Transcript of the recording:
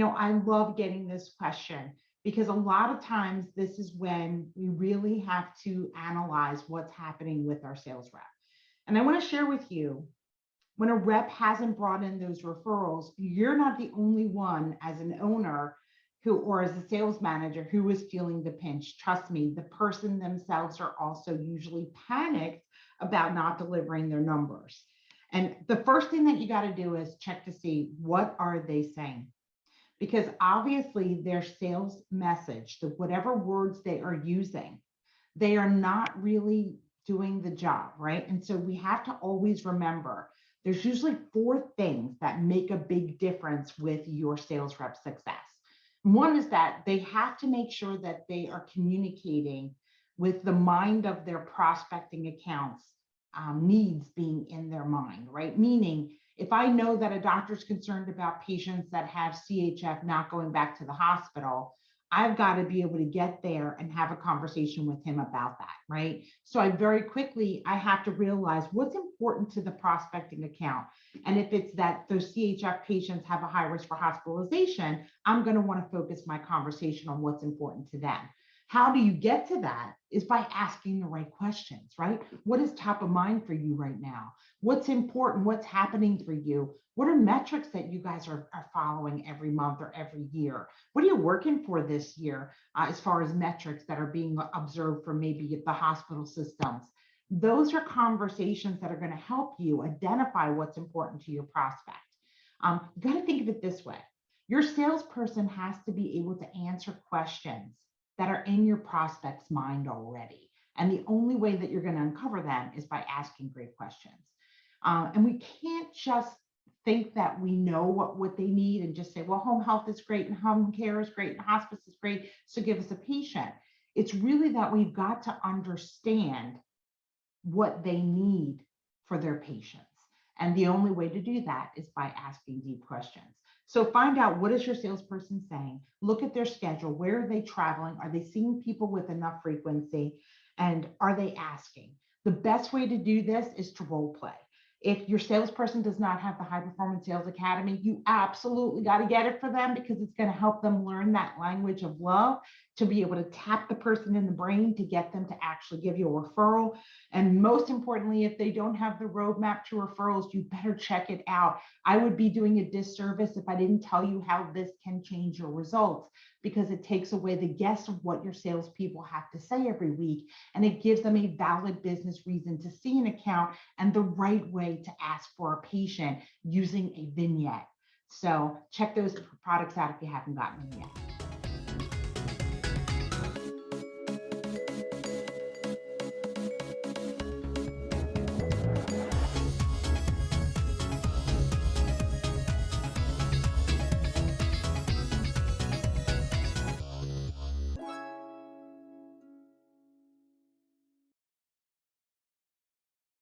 I love getting this question because a lot of times this is when we really have to analyze what's happening with our sales rep. And I want to share with you, when a rep hasn't brought in those referrals, you're not the only one as an owner who, or as a sales manager, who is feeling the pinch. Trust me, the person themselves are also usually panicked about not delivering their numbers. And the first thing that you got to do is check to see, what are they saying? Because obviously their sales message, whatever words they are using, they are not really doing the job, right? And so we have to always remember there's usually four things that make a big difference with your sales rep success. One is that they have to make sure that they are communicating with the mind of their prospecting accounts, needs being in their mind, right? Meaning, if I know that a doctor's concerned about patients that have CHF not going back to the hospital, I've got to be able to get there and have a conversation with him about that, right? So I have to realize what's important to the prospecting account. And if it's that those CHF patients have a high risk for hospitalization, I'm going to want to focus my conversation on what's important to them. How do you get to that? Is by asking the right questions, right? What is top of mind for you right now? What's important? What's happening for you? What are metrics that you guys are following every month or every year? What are you working for this year as far as metrics that are being observed from maybe the hospital systems? Those are conversations that are going to help you identify what's important to your prospect. You got to think of it this way. Your salesperson has to be able to answer questions that are in your prospect's mind already. And the only way that you're going to uncover them is by asking great questions. And we can't just think that we know what they need and just say, well, home health is great and home care is great and hospice is great, so give us a patient. It's really that we've got to understand what they need for their patients. And the only way to do that is by asking deep questions. So find out, what is your salesperson saying? Look at their schedule. Where are they traveling? Are they seeing people with enough frequency? And are they asking? The best way to do this is to role play. If your salesperson does not have the High Performance Sales Academy, you absolutely got to get it for them, because it's going to help them learn that language of love, to be able to tap the person in the brain to get them to actually give you a referral. And most importantly, if they don't have the roadmap to referrals, you better check it out. I would be doing a disservice if I didn't tell you how this can change your results, because it takes away the guess of what your salespeople have to say every week, and it gives them a valid business reason to see an account and the right way to ask for a patient using a vignette. So check those products out if you haven't gotten them yet.